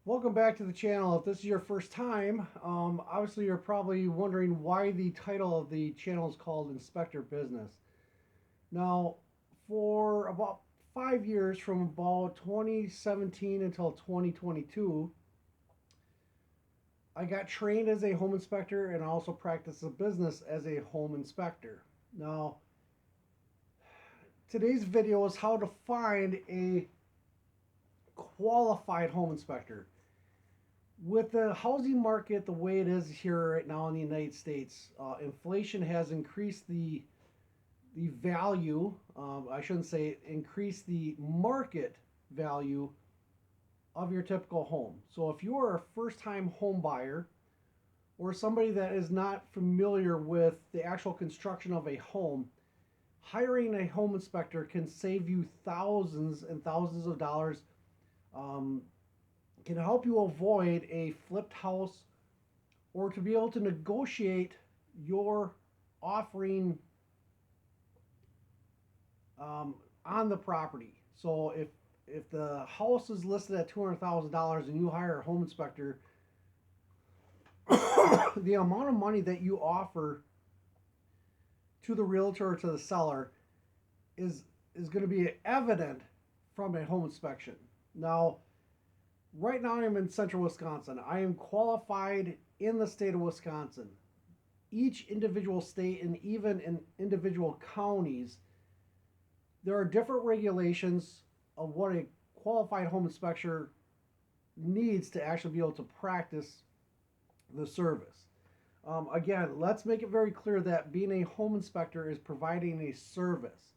Welcome back to the channel. If this is your first time, obviously you're probably wondering why the title of the channel is called Inspector Business. Now, for about 5 years, from about 2017 until 2022, I got trained as a home inspector and I also practiced a business as a home inspector. Now, today's video is how to find a qualified home inspector. With the housing market the way it is here right now in the United States, inflation has increased the value. I shouldn't say increase the market value of your typical home. So if you are a first-time home buyer or somebody that is not familiar with the actual construction of a home, hiring a home inspector can save you thousands and thousands of dollars. Um, can help you avoid a flipped house or to be able to negotiate your offering on the property. So if the house is listed at $200,000 and you hire a home inspector, the amount of money that you offer to the realtor or to the seller is is going to be evident from a home inspection. Now, right now I'm in central Wisconsin. I am qualified in the state of Wisconsin. Each individual state and even in individual counties, there are different regulations of what a qualified home inspector needs to actually be able to practice the service. Again, let's make it very clear that being a home inspector is providing a service.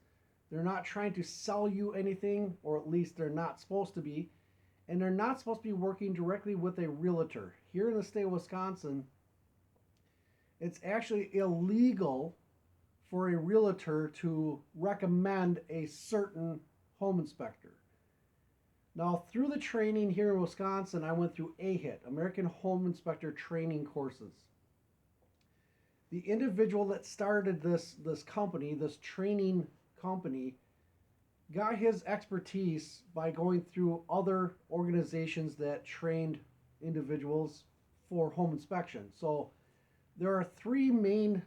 They're not trying to sell you anything, or at least they're not supposed to be. And they're not supposed to be working directly with a realtor. Here in the state of Wisconsin, it's actually illegal for a realtor to recommend a certain home inspector. Now, through the training here in Wisconsin, I went through AHIT, American Home Inspector Training Courses. The individual that started this company, this training company, got his expertise by going through other organizations that trained individuals for home inspection. So there are three main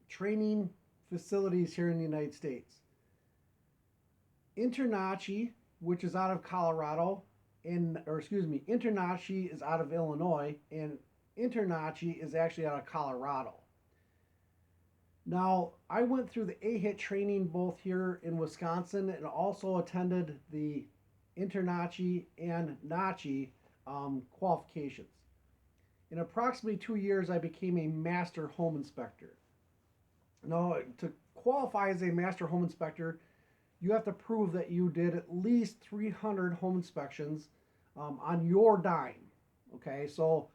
training facilities here in the United States. InterNACHI, which is out of Colorado, InterNACHI is out of Illinois, and InterNACHI is actually out of Colorado. Now, I went through the AHIT training both here in Wisconsin and also attended the InterNACHI and NACHI qualifications. In approximately 2 years, I became a master home inspector. Now, to qualify as a master home inspector, you have to prove that you did at least 300 home inspections on your dime. Okay, so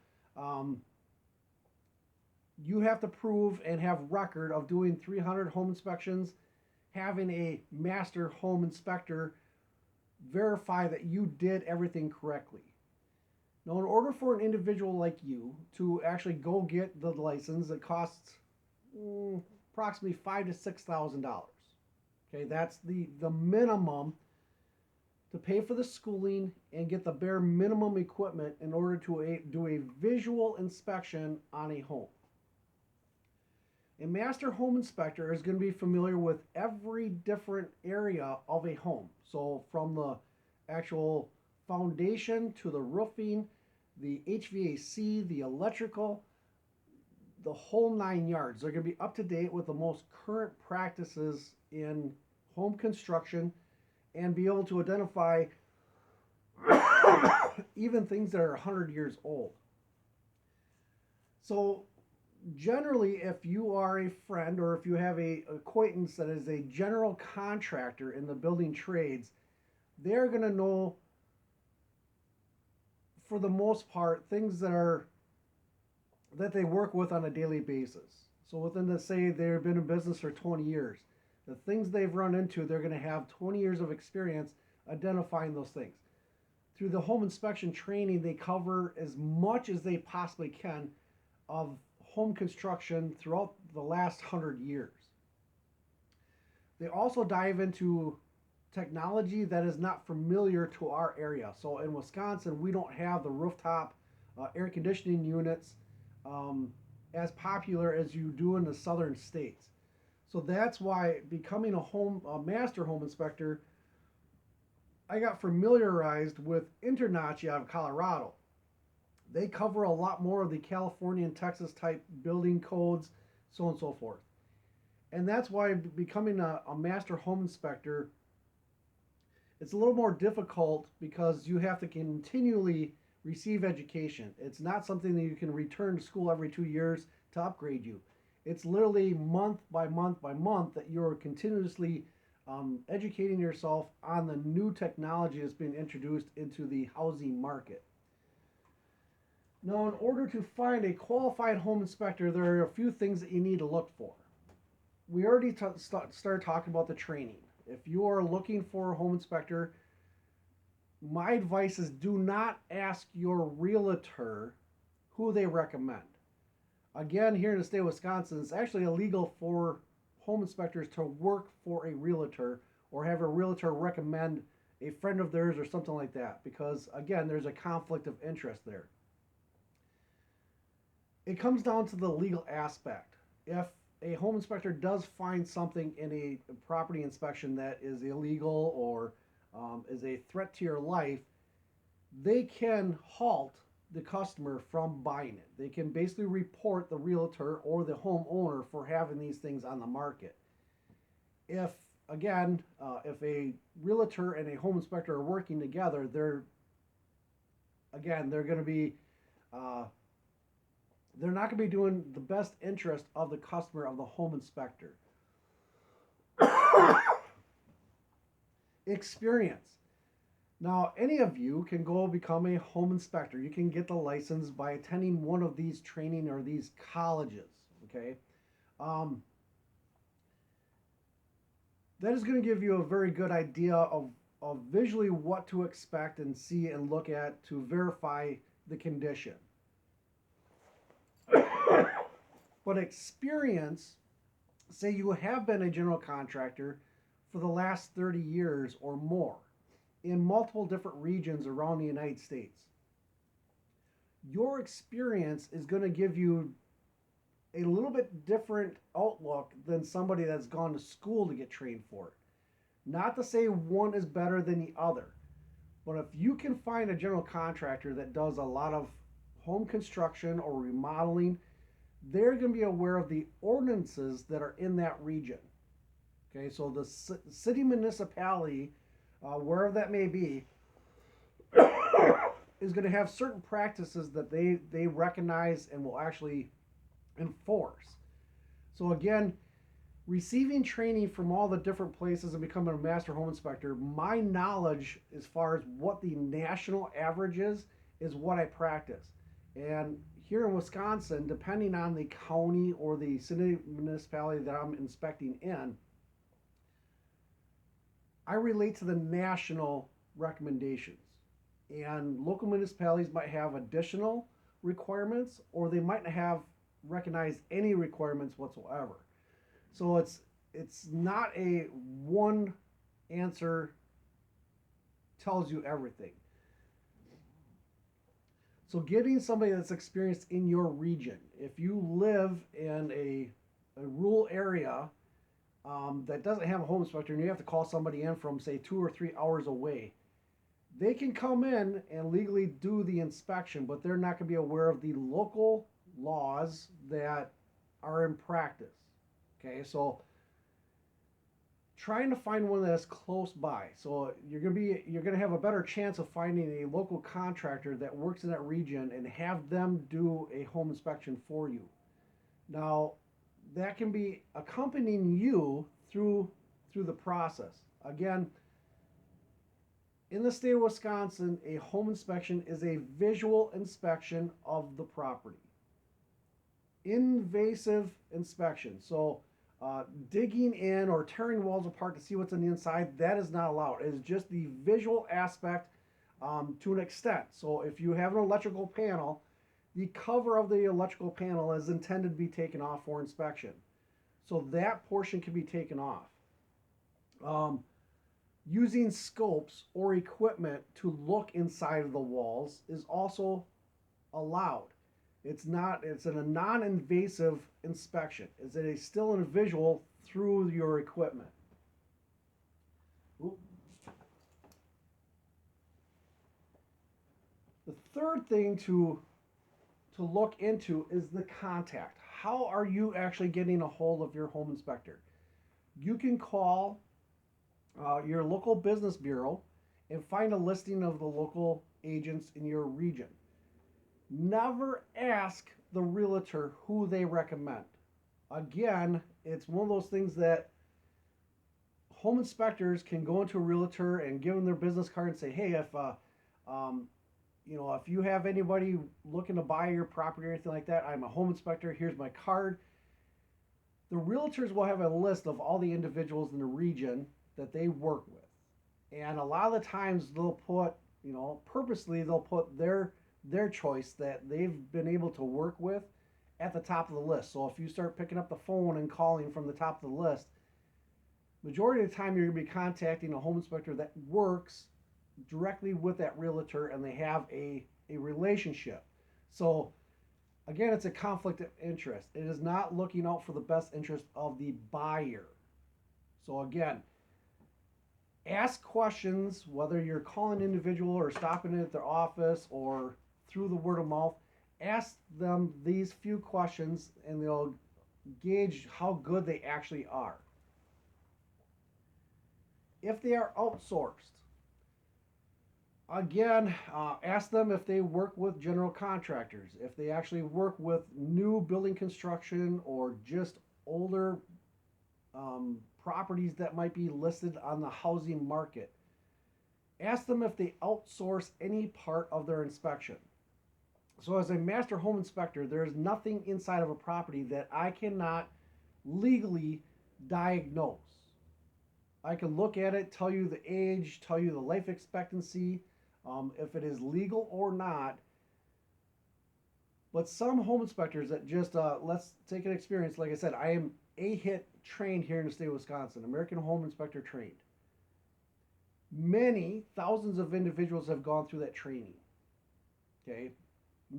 you have to prove and have record of doing 300 home inspections, having a master home inspector verify that you did everything correctly. Now, in order for an individual like you to actually go get the license, it costs approximately $5,000 to $6,000. Okay, that's the minimum to pay for the schooling and get the bare minimum equipment in order to do a visual inspection on a home. A master home inspector is going to be familiar with every different area of a home. So from the actual foundation to the roofing, the HVAC, the electrical, the whole 9 yards. They're going to be up to date with the most current practices in home construction and be able to identify even things that are 100 years old. So generally, if you are a friend or if you have a acquaintance that is a general contractor in the building trades, they're going to know, for the most part, things that they work with on a daily basis. So within the, say they've been in business for 20 years, the things they've run into, they're going to have 20 years of experience identifying those things. Through the home inspection training, they cover as much as they possibly can of home construction throughout the last 100 years. They also dive into technology that is not familiar to our area. So in Wisconsin, we don't have the rooftop air conditioning units um, as popular as you do in the southern states. So that's why becoming a master home inspector, I got familiarized with InterNACHI out of Colorado. They cover a lot more of the California and Texas type building codes, so on and so forth. And that's why becoming a master home inspector, it's a little more difficult because you have to continually receive education. It's not something that you can return to school every 2 years to upgrade you. It's literally month by month by month that you're continuously educating yourself on the new technology that's being introduced into the housing market. Now, in order to find a qualified home inspector, there are a few things that you need to look for. We already started talking about the training. If you are looking for a home inspector, my advice is do not ask your realtor who they recommend. Again, here in the state of Wisconsin, it's actually illegal for home inspectors to work for a realtor or have a realtor recommend a friend of theirs or something like that because, again, there's a conflict of interest there. It comes down to the legal aspect. If a home inspector does find something in a property inspection that is illegal or is a threat to your life, they can halt the customer from buying it. They can basically report the realtor or the homeowner for having these things on the market. If again, if a realtor and a home inspector are working together, they're going to be uh, they're not going to be doing the best interest of the customer of the home inspector. Experience. Now, any of you can go become a home inspector. You can get the license by attending one of these training or these colleges. Okay, um, that is going to give you a very good idea of visually what to expect and see and look at to verify the condition. But experience, say you have been a general contractor for the last 30 years or more in multiple different regions around the United States. Your experience is going to give you a little bit different outlook than somebody that's gone to school to get trained for it. Not to say one is better than the other, but if you can find a general contractor that does a lot of home construction or remodeling, they're going to be aware of the ordinances that are in that region. Okay, so the city municipality, wherever that may be, is going to have certain practices that they recognize and will actually enforce. So again, receiving training from all the different places and becoming a master home inspector, my knowledge as far as what the national average is what I practice. And here in Wisconsin, depending on the county or the city municipality that I'm inspecting in, I relate to the national recommendations. And local municipalities might have additional requirements or they might not have recognized any requirements whatsoever. So it's not a one answer tells you everything. So getting somebody that's experienced in your region, if you live in a rural area that doesn't have a home inspector and you have to call somebody in from say 2 or 3 hours away, they can come in and legally do the inspection, but they're not going to be aware of the local laws that are in practice. Okay, so trying to find one that's close by. So you're gonna have a better chance of finding a local contractor that works in that region and have them do a home inspection for you. Now, that can be accompanying you through the process. Again, in the state of Wisconsin, a home inspection is a visual inspection of the property. Invasive inspection. So digging in or tearing walls apart to see what's on the inside, that is not allowed. It is just the visual aspect to an extent. So if you have an electrical panel, the cover of the electrical panel is intended to be taken off for inspection. So that portion can be taken off. Using scopes or equipment to look inside of the walls is also allowed. It's a non-invasive inspection. It's a still in visual through your equipment. The third thing to look into is the contact. How are you actually getting a hold of your home inspector? You can call your local business bureau and find a listing of the local agents in your region. Never ask the realtor who they recommend. Again, it's one of those things that home inspectors can go into a realtor and give them their business card and say, hey, um, if you have anybody looking to buy your property or anything like that, I'm a home inspector. Here's my card. The realtors will have a list of all the individuals in the region that they work with. And a lot of the times they'll put, purposely they'll put their choice that they've been able to work with at the top of the list. So if you start picking up the phone and calling from the top of the list, majority of the time you're going to be contacting a home inspector that works directly with that realtor and they have a relationship. So again, it's a conflict of interest. It is not looking out for the best interest of the buyer. So again, ask questions, whether you're calling an individual or stopping in at their office or through the word of mouth. Ask them these few questions and they'll gauge how good they actually are. If they are outsourced, again, ask them if they work with general contractors, if they actually work with new building construction or just older properties that might be listed on the housing market. Ask them if they outsource any part of their inspection. So as a master home inspector, there is nothing inside of a property that I cannot legally diagnose. I can look at it, tell you the age, tell you the life expectancy, if it is legal or not. But some home inspectors that just, let's take an experience. Like I said, I am AHIT trained here in the state of Wisconsin, American Home Inspector trained. Many thousands of individuals have gone through that training. Okay,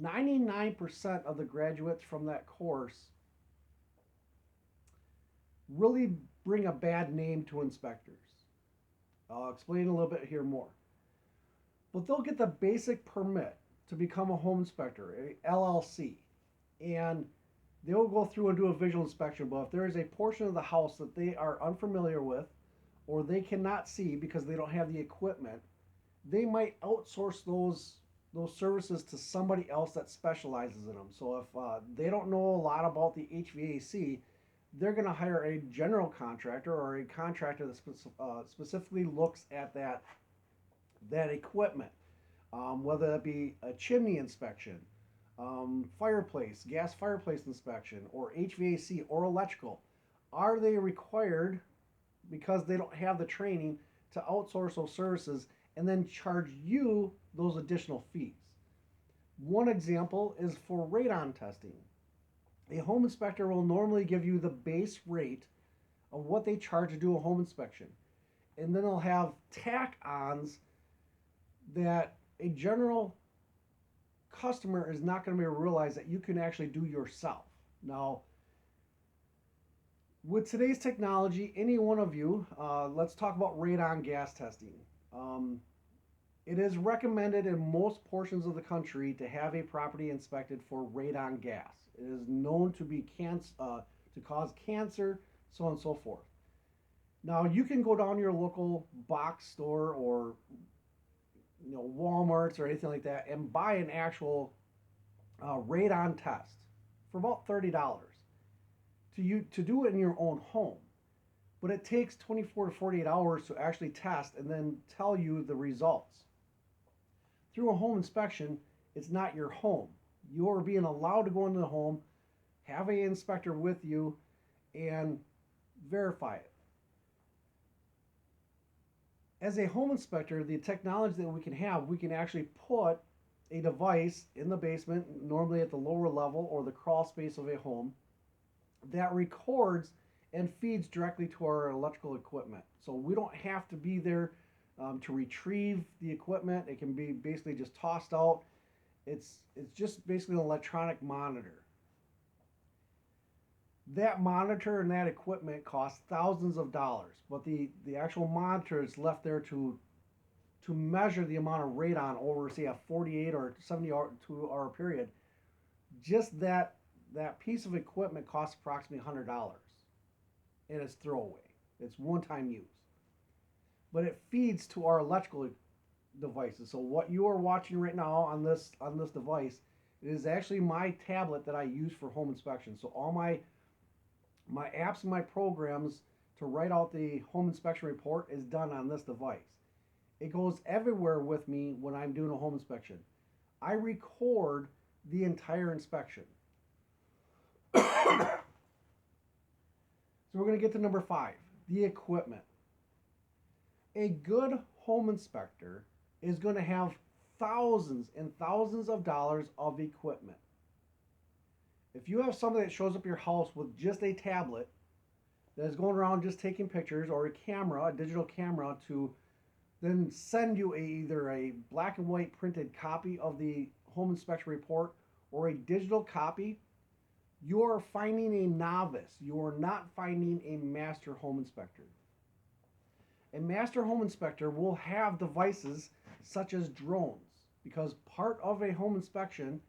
99% of the graduates from that course really bring a bad name to inspectors. I'll explain a little bit here more. But they'll get the basic permit to become a home inspector, a LLC, and they'll go through and do a visual inspection. But if there is a portion of the house that they are unfamiliar with or they cannot see because they don't have the equipment, they might outsource those services to somebody else that specializes in them. So if they don't know a lot about the HVAC, they're going to hire a general contractor or a contractor that specifically looks at that equipment, whether it be a chimney inspection, gas fireplace inspection, or HVAC or electrical. Are they required, because they don't have the training, to outsource those services and then charge you those additional fees? One example is for radon testing. A home inspector will normally give you the base rate of what they charge to do a home inspection. And then they'll have tack-ons that a general customer is not going to be able to realize that you can actually do yourself. Now, with today's technology, any one of you, let's talk about radon gas testing. It is recommended in most portions of the country to have a property inspected for radon gas. It is known to be to cause cancer, so on and so forth. Now, you can go down to your local box store or Walmart's or anything like that and buy an actual radon test for about $30 to do it in your own home. But it takes 24 to 48 hours to actually test and then tell you the results. Through a home inspection, it's not your home. You're being allowed to go into the home, have an inspector with you, and verify it. As a home inspector, the technology that we can actually put a device in the basement, normally at the lower level or the crawl space of a home, that records and feeds directly to our electrical equipment. So we don't have to be there to retrieve the equipment. It can be basically just tossed out. It's just basically an electronic monitor. That monitor and that equipment costs thousands of dollars, but the actual monitor is left there to measure the amount of radon over, say, a 48 or 72 hour period. Just that piece of equipment costs approximately $100, and it's throwaway. It's one-time use, but it feeds to our electrical devices. So what you are watching right now on this device, it is actually my tablet that I use for home inspection. So all my apps and my programs to write out the home inspection report is done on this device. It goes everywhere with me when I'm doing a home inspection. I record the entire inspection. So we're going to get to number 5, the equipment. A good home inspector is going to have thousands and thousands of dollars of equipment. If you have somebody that shows up your house with just a tablet that is going around just taking pictures, or a camera, a digital camera, to then send you either a black and white printed copy of the home inspection report or a digital copy, you are finding a novice. You are not finding a master home inspector. A master home inspector will have devices such as drones, because part of a home inspection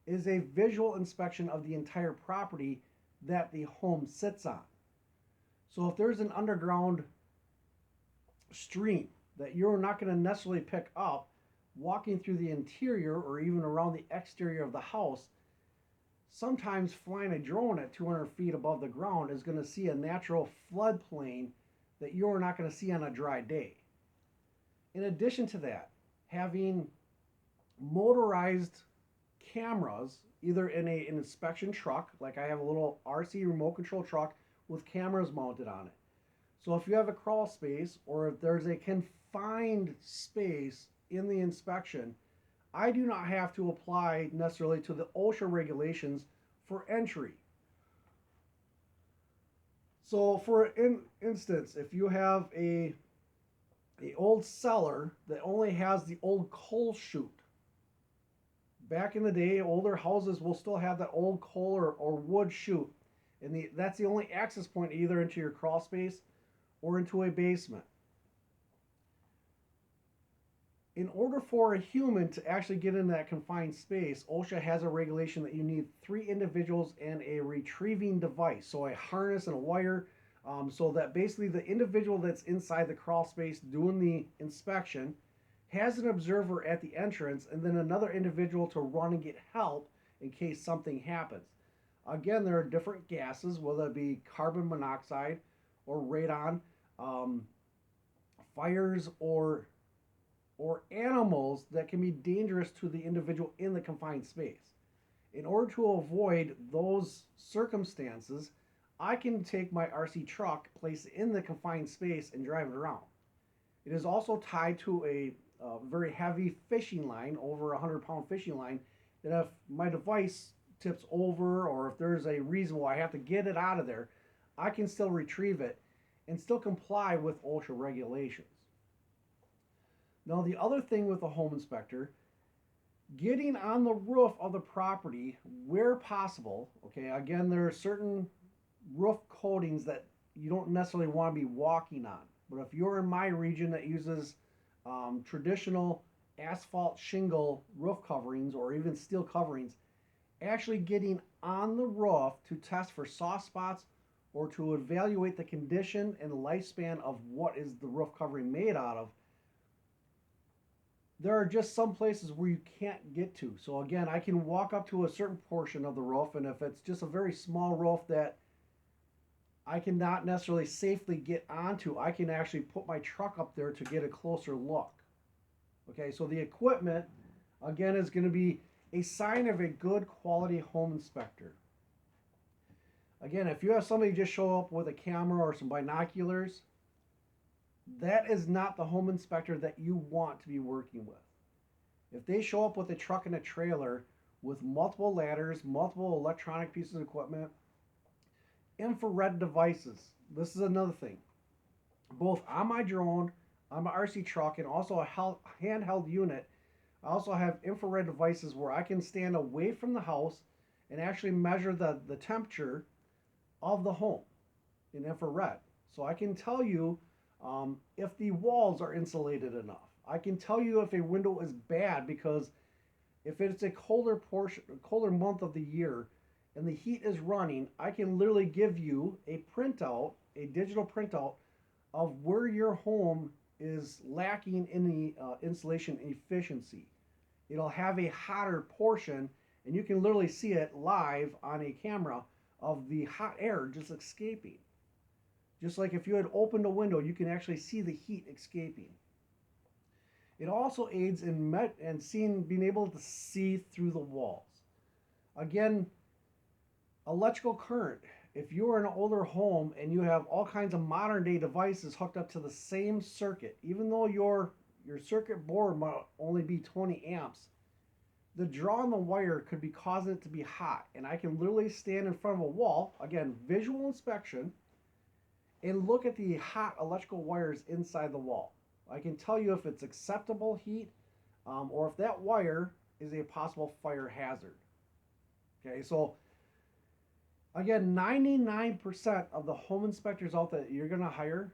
is a visual inspection of the entire property that the home sits on. So if there's an underground stream that you're not going to necessarily pick up walking through the interior or even around the exterior of the house, sometimes flying a drone at 200 feet above the ground is going to see a natural floodplain that you're not going to see on a dry day. In addition to that, having motorized cameras, either in an inspection truck, like I have a little RC remote control truck with cameras mounted on it. So if you have a crawl space, or if there's a confined space in the inspection, I do not have to apply necessarily to the OSHA regulations for entry. So for instance, if you have a old cellar that only has the old coal chute, back in the day, older houses will still have that old coal or wood chute, and that's the only access point either into your crawl space or into a basement. In order for a human to actually get into that confined space, OSHA has a regulation that you need 3 individuals and a retrieving device, so a harness and a wire, so that basically the individual that's inside the crawl space doing the inspection has an observer at the entrance, and then another individual to run and get help in case something happens. Again, there are different gases, whether it be carbon monoxide or radon, fires, or animals that can be dangerous to the individual in the confined space. In order to avoid those circumstances, I can take my RC truck, place it in the confined space, and drive it around. It is also tied to a very heavy fishing line, over 100-pound fishing line, that if my device tips over, or if there's a reason why I have to get it out of there, I can still retrieve it and still comply with OSHA regulations. Now, the other thing with a home inspector, getting on the roof of the property where possible. Okay, again, there are certain roof coatings that you don't necessarily want to be walking on. But if you're in my region that uses traditional asphalt shingle roof coverings or even steel coverings, actually getting on the roof to test for soft spots or to evaluate the condition and lifespan of what is the roof covering made out of, there are just some places where you can't get to. So again, I can walk up to a certain portion of the roof, and if it's just a very small roof that I cannot necessarily safely get onto, I can actually put my truck up there to get a closer look. Okay, so the equipment, again, is going to be a sign of a good quality home inspector. Again, if you have somebody just show up with a camera or some binoculars, that is not the home inspector that you want to be working with. If they show up with a truck and a trailer with multiple ladders, multiple electronic pieces of equipment, infrared devices, this is another thing. Both on my drone, on my RC truck and also a handheld unit. I also have infrared devices where I can stand away from the house and actually measure the temperature of the home in infrared. So I can tell you if the walls are insulated enough. I can tell you if a window is bad because if it's a colder month of the year, and the heat is running, I can literally give you a printout, a digital printout of where your home is lacking in the insulation efficiency. It'll have a hotter portion, and you can literally see it live on a camera of the hot air just escaping. Just like if you had opened a window, you can actually see the heat escaping. It also aids in being able to see through the walls. Again, electrical current. If you are in an older home and you have all kinds of modern day devices hooked up to the same circuit, even though your circuit board might only be 20 amps, the draw on the wire could be causing it to be hot. And I can literally stand in front of a wall, again, visual inspection, and look at the hot electrical wires inside the wall. I can tell you if it's acceptable heat or if that wire is a possible fire hazard. Okay, so again, 99% of the home inspectors out that you're going to hire,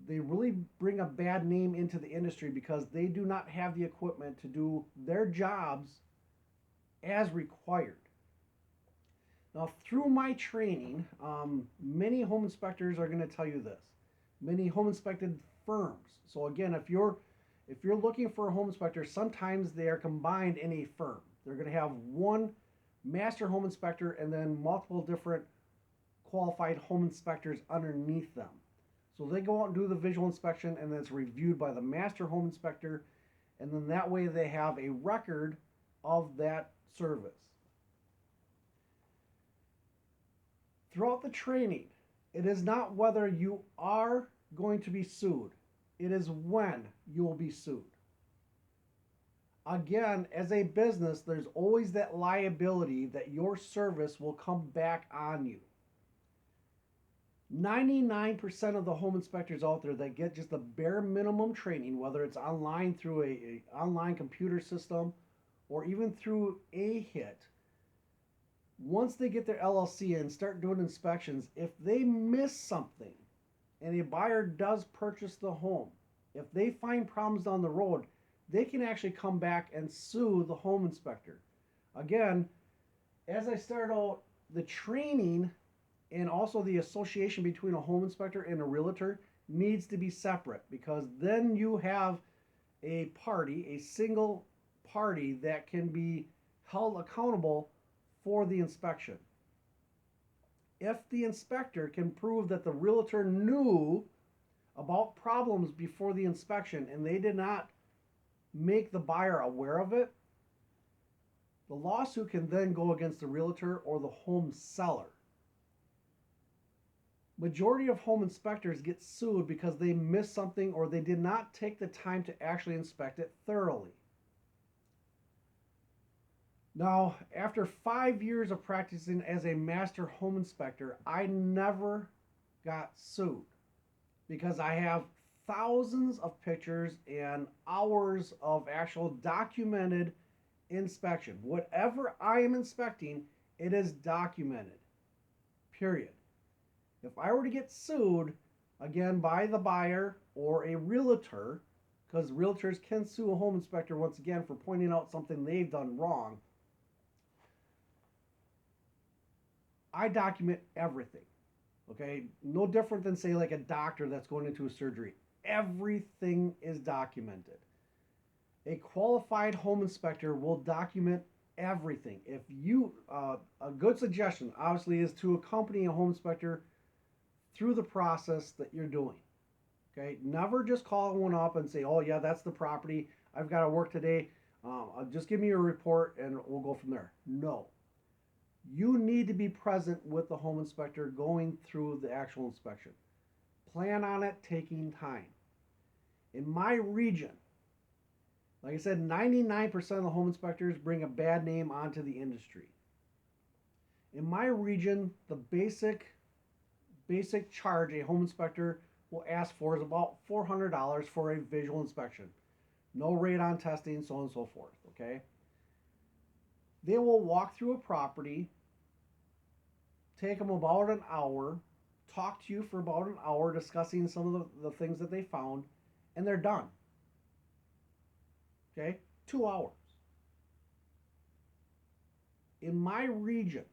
they really bring a bad name into the industry because they do not have the equipment to do their jobs as required. Now, through my training, many home inspectors are going to tell you this. Many home inspected firms. So again, if you're looking for a home inspector, sometimes they are combined in a firm. They're going to have one master home inspector and then multiple different qualified home inspectors underneath them. So they go out and do the visual inspection, and then it's reviewed by the master home inspector, and then that way they have a record of that service. Throughout the training, it is not whether you are going to be sued, it is when you will be sued. Again, as a business, there's always that liability that your service will come back on you. 99% of the home inspectors out there that get just the bare minimum training, whether it's online through a online computer system or even through AHIT, once they get their LLC and start doing inspections, if they miss something and a buyer does purchase the home, if they find problems down the road, they can actually come back and sue the home inspector. Again, as I start out, the training and also the association between a home inspector and a realtor needs to be separate, because then you have a party, a single party that can be held accountable for the inspection. If the inspector can prove that the realtor knew about problems before the inspection and they did not make the buyer aware of it, the lawsuit can then go against the realtor or the home seller. Majority of home inspectors get sued because they missed something or they did not take the time to actually inspect it thoroughly. Now, after 5 years of practicing as a master home inspector, I never got sued because I have thousands of pictures and hours of actual documented inspection. Whatever I am inspecting, it is documented. Period. If I were to get sued, again, by the buyer or a realtor, because realtors can sue a home inspector once again for pointing out something they've done wrong, I document everything. Okay? No different than, say, like a doctor that's going into a surgery. Everything is documented. A qualified home inspector will document everything. If you, a good suggestion, obviously, is to accompany a home inspector through the process that you're doing. Okay? Never just call one up and say, oh, yeah, that's the property. I've got to work today. Just give me your report and we'll go from there. No. You need to be present with the home inspector going through the actual inspection. Plan on it taking time. In my region, like I said, 99% of the home inspectors bring a bad name onto the industry. In my region, the basic charge a home inspector will ask for is about $400 for a visual inspection. No radon testing, so on and so forth. Okay. They will walk through a property, take them about an hour, talk to you for about an hour, discussing some of the things that they found, and they're done. Okay? 2 hours. In my region,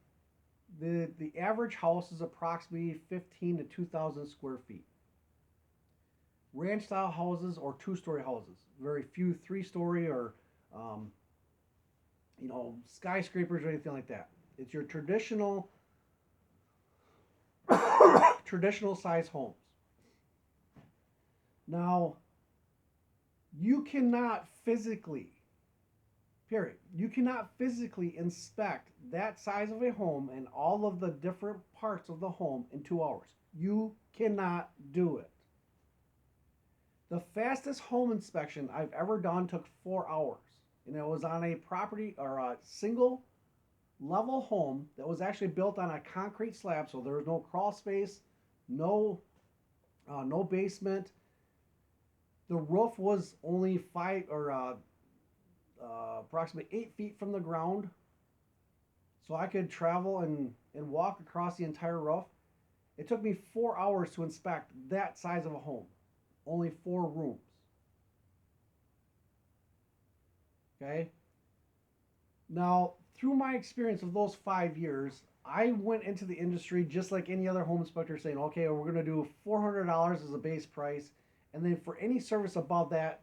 the average house is approximately 15 to 2,000 square feet. Ranch style houses or two-story houses. Very few three-story or um, skyscrapers or anything like that. It's your traditional traditional size homes. Now, you cannot physically, period, you cannot physically inspect that size of a home and all of the different parts of the home in 2 hours. You cannot do it. The fastest home inspection I've ever done took 4 hours, and it was on a property or a single level home that was actually built on a concrete slab, so there was no crawl space, no basement. The roof was only approximately 8 feet from the ground, so I could travel and walk across the entire roof. It took me 4 hours to inspect that size of a home, only 4 rooms. Okay. Now, through my experience of those 5 years, I went into the industry just like any other home inspector saying, okay, we're going to do $400 as a base price. And then for any service above that,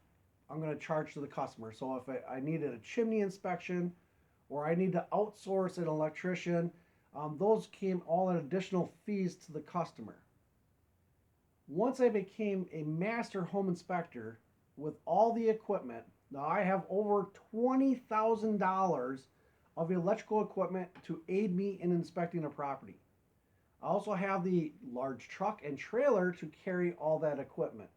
I'm going to charge to the customer. So if I needed a chimney inspection or I need to outsource an electrician, those came all at additional fees to the customer. Once I became a master home inspector with all the equipment, now I have over $20,000 of electrical equipment to aid me in inspecting a property. I also have the large truck and trailer to carry all that equipment.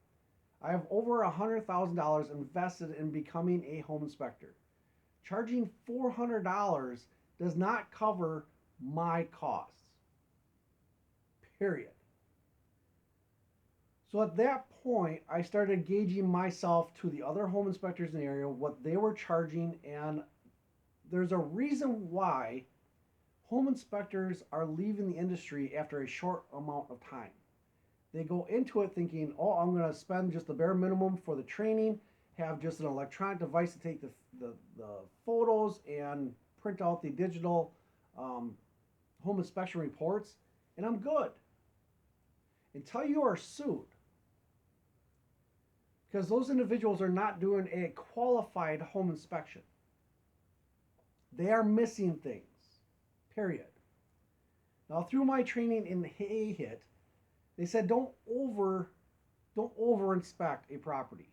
I have over $100,000 invested in becoming a home inspector. Charging $400 does not cover my costs. Period. So at that point, I started gauging myself to the other home inspectors in the area, what they were charging, and there's a reason why home inspectors are leaving the industry after a short amount of time. They go into it thinking, oh, I'm going to spend just the bare minimum for the training, have just an electronic device to take the photos and print out the digital home inspection reports, and I'm good. Until you are sued. Because those individuals are not doing a qualified home inspection. They are missing things. Period. Now, through my training in AHIT, they said don't over inspect a property.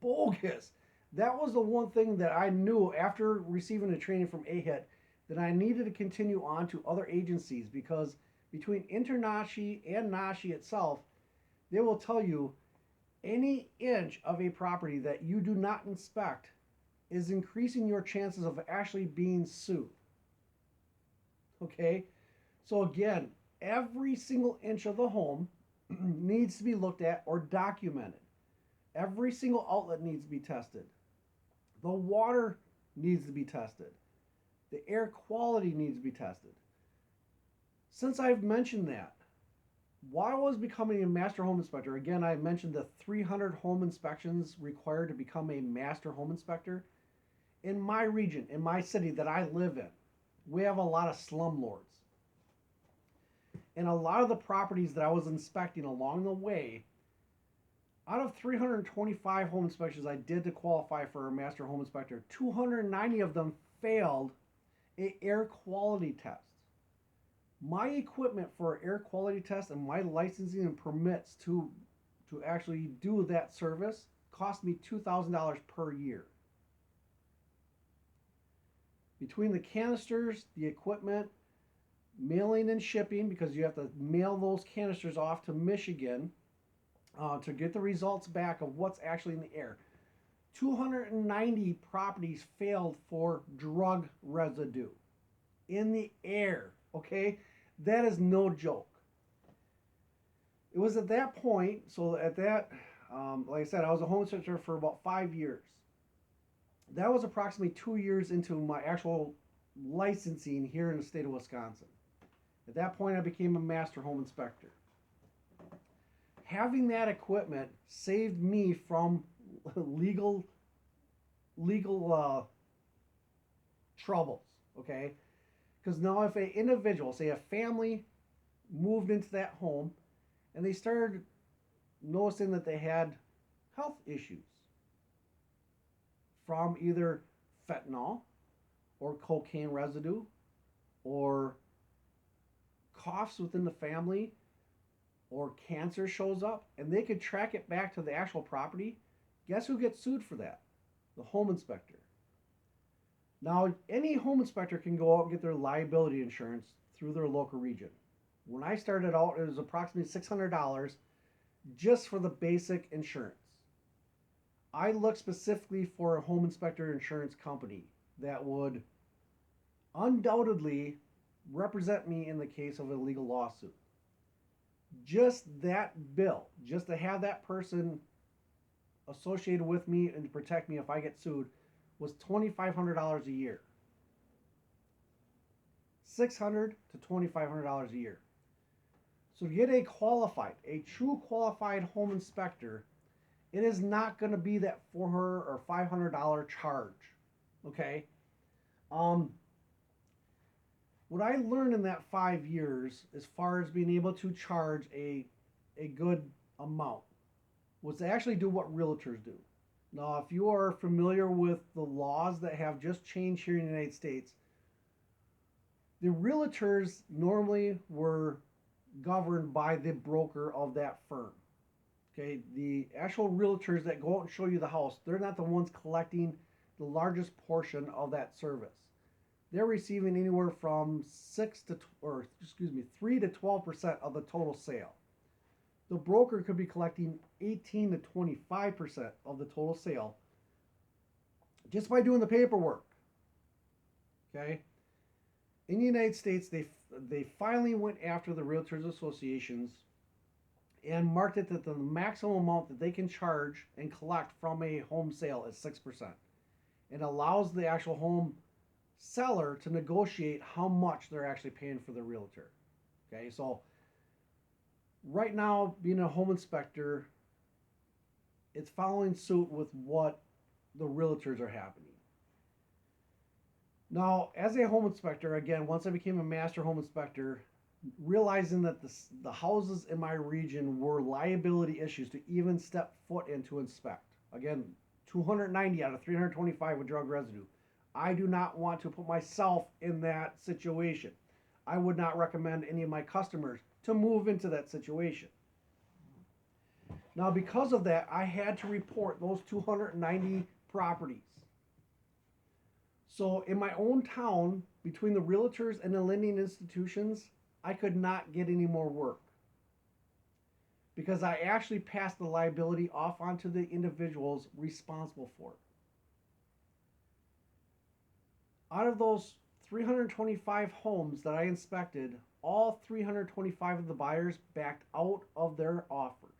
Bogus. That was the one thing that I knew after receiving the training from AHIT that I needed to continue on to other agencies, because between InterNACHI and NACHI itself, they will tell you any inch of a property that you do not inspect is increasing your chances of actually being sued. Okay? So again, every single inch of the home needs to be looked at or documented. Every single outlet needs to be tested. The water needs to be tested. The air quality needs to be tested. Since I've mentioned that, while I was becoming a master home inspector, again, I mentioned the 300 home inspections required to become a master home inspector. In my region, in my city that I live in, we have a lot of slumlords. And a lot of the properties that I was inspecting along the way, out of 325 home inspections I did to qualify for a master home inspector, 290 of them failed an air quality test. My equipment for an air quality test and my licensing and permits to actually do that service cost me $2,000 per year. Between the canisters, the equipment, mailing and shipping, because you have to mail those canisters off to Michigan to get the results back of what's actually in the air. 290 properties failed for drug residue in the air. Okay, that is no joke. It was at that point, so at that, like I said, I was a home inspector for about 5 years. That was approximately 2 years into my actual licensing here in the state of Wisconsin. At that point, I became a master home inspector. Having that equipment saved me from legal legal troubles. Okay, because now if an individual, say a family, moved into that home and they started noticing that they had health issues from either fentanyl or cocaine residue or coughs within the family or cancer shows up and they could track it back to the actual property, guess who gets sued for that? The home inspector. Now, any home inspector can go out and get their liability insurance through their local region. When I started out, it was approximately $600 just for the basic insurance. I looked specifically for a home inspector insurance company that would undoubtedly represent me in the case of a legal lawsuit. Just that bill, just to have that person associated with me and to protect me if I get sued, was $2,500 a year. $600 to $2,500 a year. So to get a true qualified home inspector, it is not going to be that $400 or $500 charge. Okay. What I learned in that 5 years, as far as being able to charge a good amount, was to actually do what realtors do. Now, if you are familiar with the laws that have just changed here in the United States, the realtors normally were governed by the broker of that firm. Okay, the actual realtors that go out and show you the house, they're not the ones collecting the largest portion of that service. They're receiving anywhere from 3 to 12% of the total sale. The broker could be collecting 18 to 25% of the total sale just by doing the paperwork. Okay? In the United States, they finally went after the Realtors Associations and marked it that the maximum amount that they can charge and collect from a home sale is 6%. It allows the actual home seller to negotiate how much they're actually paying for the realtor. Okay, so right now, being a home inspector, it's following suit with what the realtors are happening. Now, as a home inspector, again, once I became a master home inspector, realizing that the houses in my region were liability issues to even step foot in to inspect. Again, 290 out of 325 with drug residue. I do not want to put myself in that situation. I would not recommend any of my customers to move into that situation. Now, because of that, I had to report those 290 properties. So in my own town, between the realtors and the lending institutions, I could not get any more work because I actually passed the liability off onto the individuals responsible for it. Out of those 325 homes that I inspected, all 325 of the buyers backed out of their offers.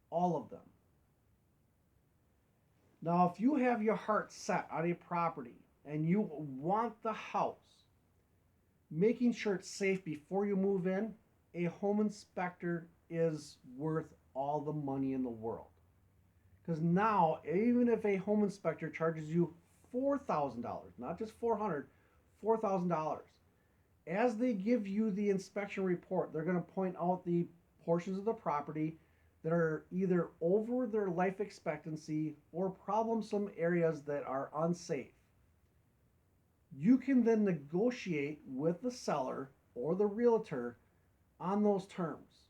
All of them. Now, if you have your heart set on a property and you want the house, making sure it's safe before you move in, a home inspector is worth all the money in the world. Because now, even if a home inspector charges you $4,000, not just $400, $4,000, as they give you the inspection report, they're going to point out the portions of the property that are either over their life expectancy or problemsome areas that are unsafe. You can then negotiate with the seller or the realtor on those terms.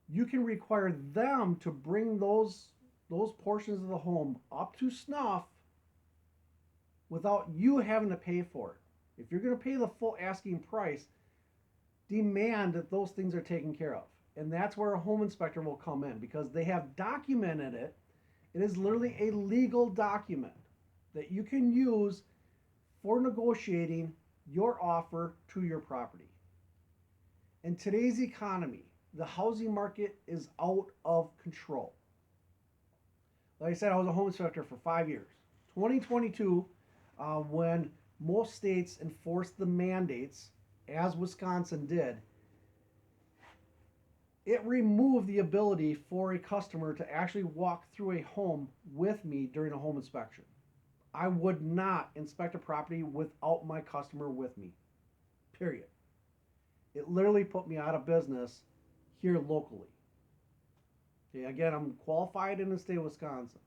You can require them to bring those portions of the home up to snuff without you having to pay for it. If you're going to pay the full asking price, demand that those things are taken care of. And that's where a home inspector will come in because they have documented it. It is literally a legal document that you can use for negotiating your offer to your property. In today's economy, the housing market is out of control. Like I said, I was a home inspector for 5 years. 2022, when most states enforced the mandates, as Wisconsin did, it removed the ability for a customer to actually walk through a home with me during a home inspection. I would not inspect a property without my customer with me. Period. It literally put me out of business here locally. Okay, again, I'm qualified in the state of Wisconsin.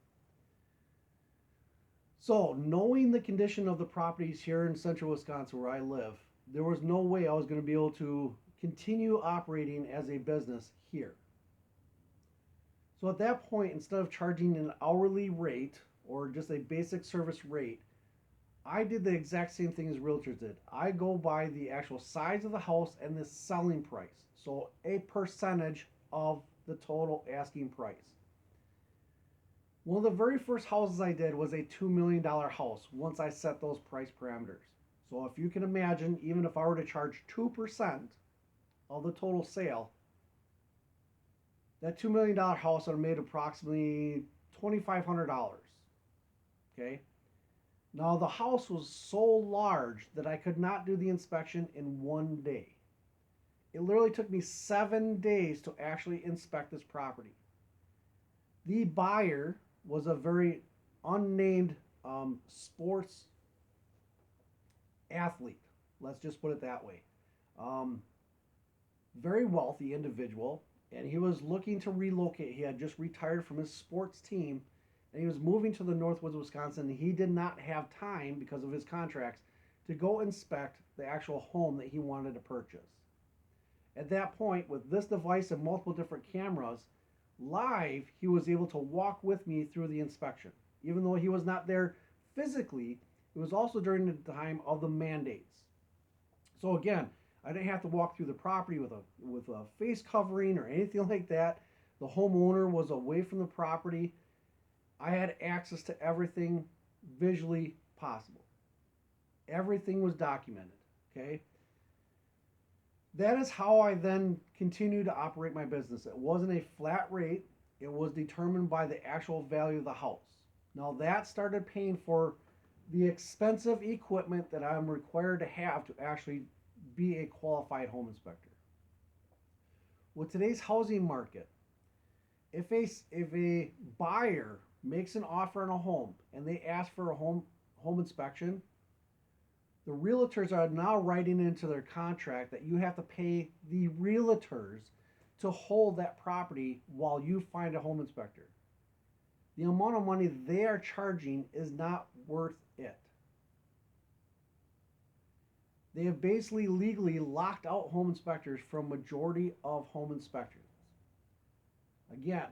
So, knowing the condition of the properties here in central Wisconsin where I live, there was no way I was going to be able to continue operating as a business here. So, at that point, instead of charging an hourly rate or just a basic service rate, I did the exact same thing as realtors did. I go by the actual size of the house and the selling price. So, a percentage of the total asking price. One of the very first houses I did was a $2 million house once I set those price parameters. So if you can imagine, even if I were to charge 2% of the total sale, that $2 million house would have made approximately $2,500. Okay? Now the house was so large that I could not do the inspection in one day. It literally took me 7 days to actually inspect this property. The buyer was a very unnamed sports athlete. Let's just put it that way. Very wealthy individual, and he was looking to relocate. He had just retired from his sports team, and he was moving to the Northwoods, Wisconsin. He did not have time because of his contracts to go inspect the actual home that he wanted to purchase. At that point, with this device and multiple different cameras, live, he was able to walk with me through the inspection. Even though he was not there physically, it was also during the time of the mandates. So again, I didn't have to walk through the property with a face covering or anything like that. The homeowner was away from the property. I had access to everything visually possible. Everything was documented. Okay? That is how I then continued to operate my business. It wasn't a flat rate. It was determined by the actual value of the house. Now that started paying for the expensive equipment that I'm required to have to actually be a qualified home inspector. With today's housing market, if a buyer makes an offer on a home and they ask for a home inspection, the realtors are now writing into their contract that you have to pay the realtors to hold that property while you find a home inspector. The amount of money they are charging is not worth it. They have basically legally locked out home inspectors from majority of home inspectors. Again,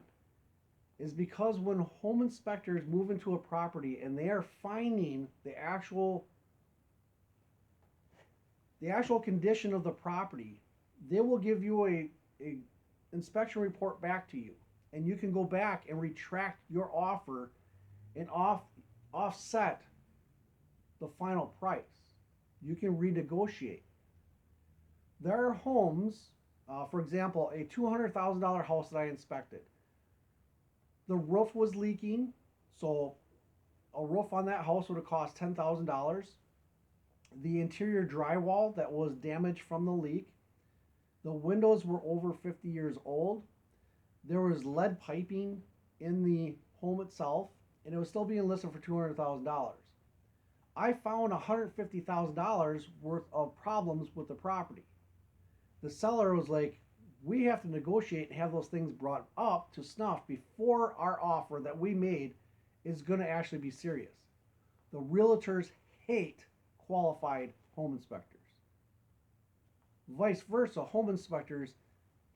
is because when home inspectors move into a property and they are finding the actual condition of the property, they will give you a inspection report back to you, and you can go back and retract your offer and offset the final price. You can renegotiate. There are homes, for example, a $200,000 house that I inspected. The roof was leaking, so a roof on that house would have cost $10,000. The interior drywall that was damaged from the leak. The windows were over 50 years old. There was lead piping in the home itself, and it was still being listed for $200,000. I found $150,000 worth of problems with the property. The seller was like, we have to negotiate and have those things brought up to snuff before our offer that we made is going to actually be serious. The realtors hate qualified home inspectors. Vice versa, home inspectors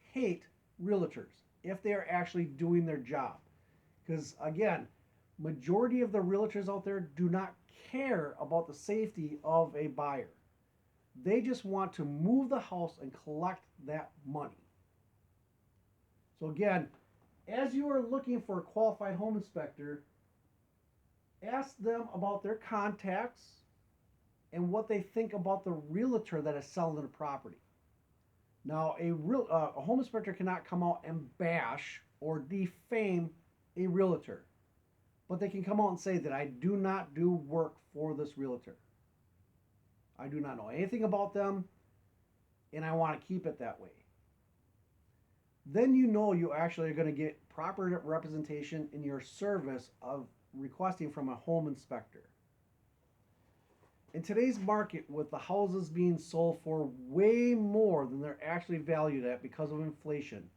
hate realtors if they are actually doing their job. Because again, majority of the realtors out there do not care about the safety of a buyer. They just want to move the house and collect that money. So again, as you are looking for a qualified home inspector, ask them about their contacts and what they think about the realtor that is selling the property. Now, a home inspector cannot come out and bash or defame a realtor, but they can come out and say that I do not do work for this realtor. I do not know anything about them, and I want to keep it that way. Then you know you actually are going to get proper representation in your service of requesting from a home inspector. In today's market, with the houses being sold for way more than they're actually valued at because of inflation,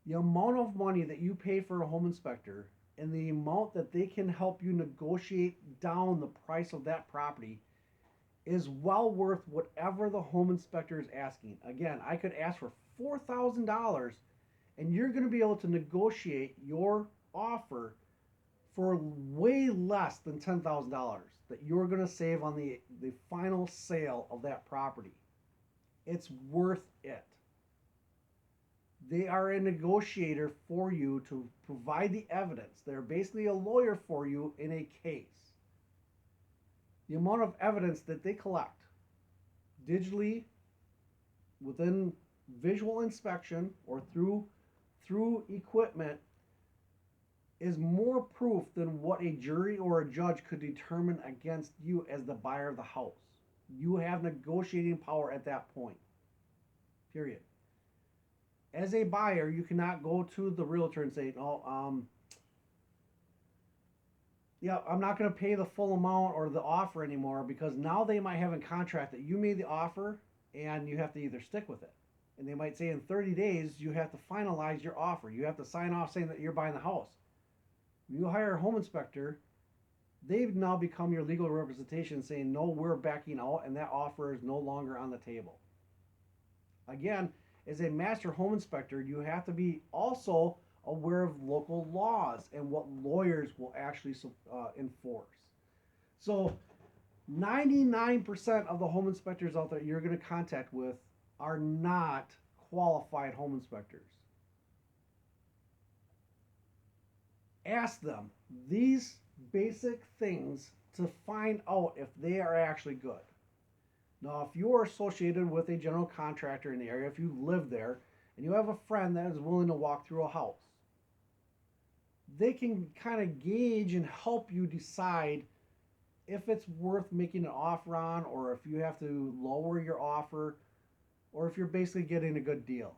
the amount of money that you pay for a home inspector and the amount that they can help you negotiate down the price of that property is well worth whatever the home inspector is asking. Again, I could ask for $4,000 and you're going to be able to negotiate your offer for way less than $10,000 that you're going to save on the final sale of that property. It's worth it. They are a negotiator for you to provide the evidence. They're basically a lawyer for you in a case. The amount of evidence that they collect digitally within visual inspection or through equipment is more proof than what a jury or a judge could determine against you as the buyer of the house. You have negotiating power at that point. Period. As a buyer, you cannot go to the realtor and say, "No, yeah, I'm not going to pay the full amount or the offer anymore," because now they might have in contract that you made the offer and you have to either stick with it. And they might say in 30 days you have to finalize your offer. You have to sign off saying that you're buying the house. When you hire a home inspector, they've now become your legal representation saying, "No, we're backing out," and that offer is no longer on the table. Again, as a master home inspector, you have to be also aware of local laws and what lawyers will actually enforce. So 99% of the home inspectors out there you're going to contact with are not qualified home inspectors. Ask them these basic things to find out if they are actually good. Now, if you are associated with a general contractor in the area, if you live there, and you have a friend that is willing to walk through a house, they can kind of gauge and help you decide if it's worth making an offer on, or if you have to lower your offer, or if you're basically getting a good deal.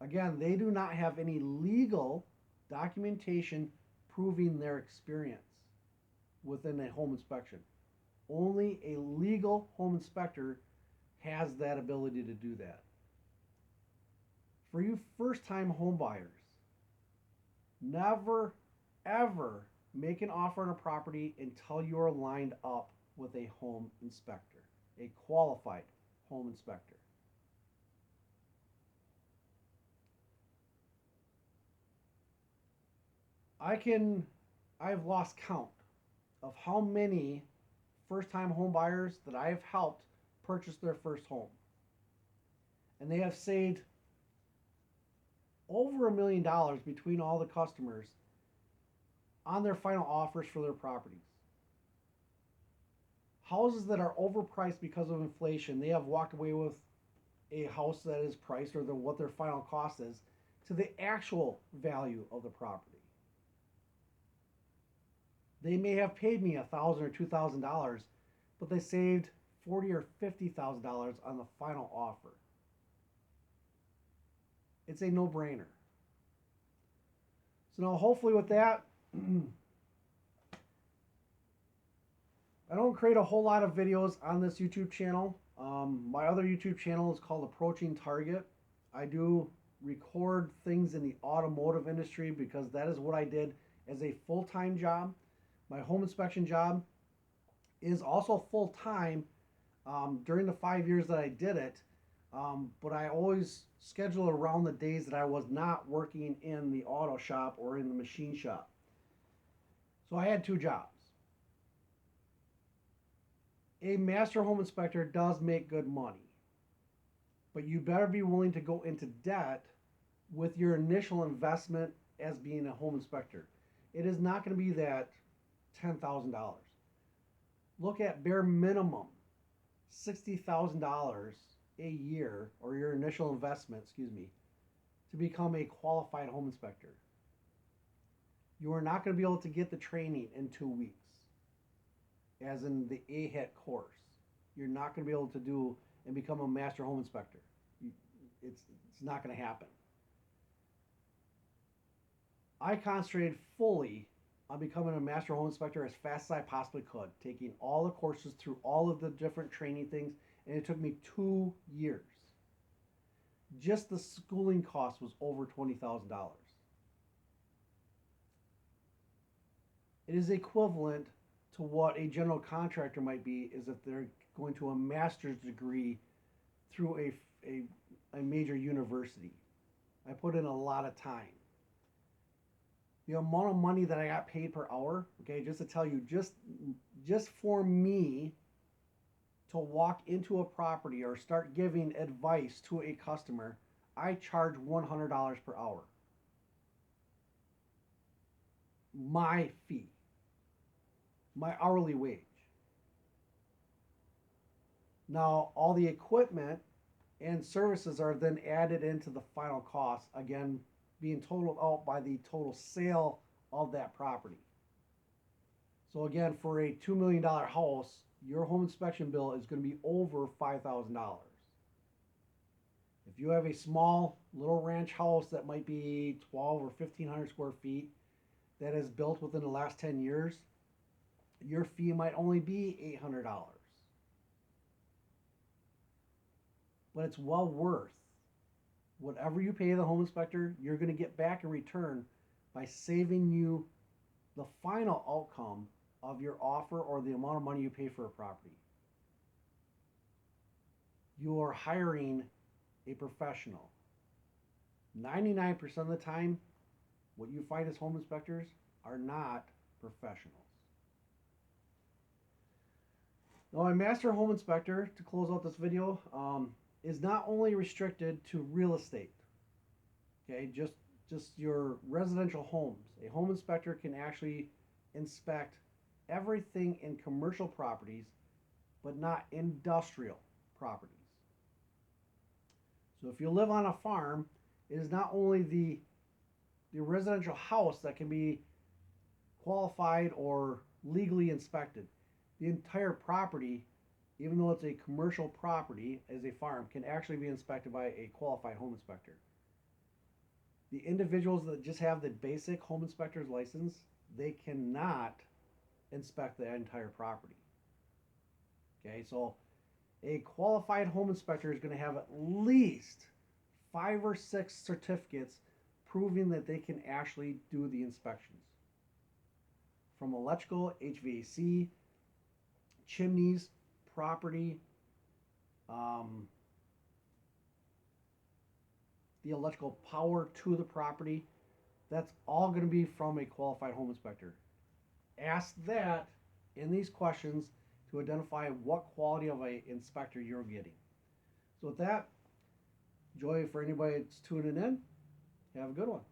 Again, they do not have any legal documentation proving their experience within a home inspection. Only a legal home inspector has that ability to do that. For you first-time home buyers, never ever make an offer on a property until you are lined up with a home inspector, a qualified home inspector. I've lost count of how many first-time home buyers that I have helped purchase their first home. And they have saved over $1 million between all the customers on their final offers for their properties. Houses that are overpriced because of inflation, they have walked away with a house that is priced or what their final cost is to the actual value of the property. They may have paid me $1,000 or $2,000, but they saved $40,000 or $50,000 on the final offer. It's a no-brainer. So now, hopefully, with that, I don't create a whole lot of videos on this YouTube channel. My other YouTube channel is called Approaching Target. I do record things in the automotive industry because that is what I did as a full-time job. My home inspection job is also full-time during the 5 years that I did it, but I always schedule around the days that I was not working in the auto shop or in the machine shop. So I had two jobs. A master home inspector does make good money, but you better be willing to go into debt with your initial investment as being a home inspector. It is not going to be that $10,000. Look at bare minimum $60,000 a year, or your initial investment, excuse me, to become a qualified home inspector. You are not going to be able to get the training in 2 weeks, as in the AHIT course. You're not going to be able to do and become a master home inspector. It's not going to happen. I concentrated fully on becoming a master home inspector as fast as I possibly could, taking all the courses through all of the different training things, and it took me 2 years. Just the schooling cost was over $20,000. It is equivalent to what a general contractor might be, is if they're going to a master's degree through a major university. I put in a lot of time. The amount of money that I got paid per hour, okay, just to tell you, just for me to walk into a property or start giving advice to a customer, I charge $100 per hour. My fee, my hourly wage. Now, all the equipment and services are then added into the final cost, again, being totaled out by the total sale of that property. So again, for a $2 million house, your home inspection bill is going to be over $5,000. If you have a small little ranch house that might be 12 or 1,500 square feet that is built within the last 10 years, your fee might only be $800. But it's well worth whatever you pay the home inspector, you're going to get back in return by saving you the final outcome of your offer or the amount of money you pay for a property. You are hiring a professional. 99% of the time, what you find as home inspectors are not professionals. Now, a master home inspector, to close out this video, is not only restricted to real estate, okay, just your residential homes. A home inspector can actually inspect everything in commercial properties, but not industrial properties. So if you live on a farm, it is not only the residential house that can be qualified or legally inspected. The entire property, even though it's a commercial property as a farm, can actually be inspected by a qualified home inspector. The individuals that just have the basic home inspector's license, they cannot inspect the entire property. Okay, so a qualified home inspector is going to have at least 5 or 6 certificates proving that they can actually do the inspections. From electrical, HVAC, chimneys, property, the electrical power to the property, that's all going to be from a qualified home inspector. Ask that in these questions to identify what quality of an inspector you're getting. So with that, joy for anybody that's tuning in. Have a good one.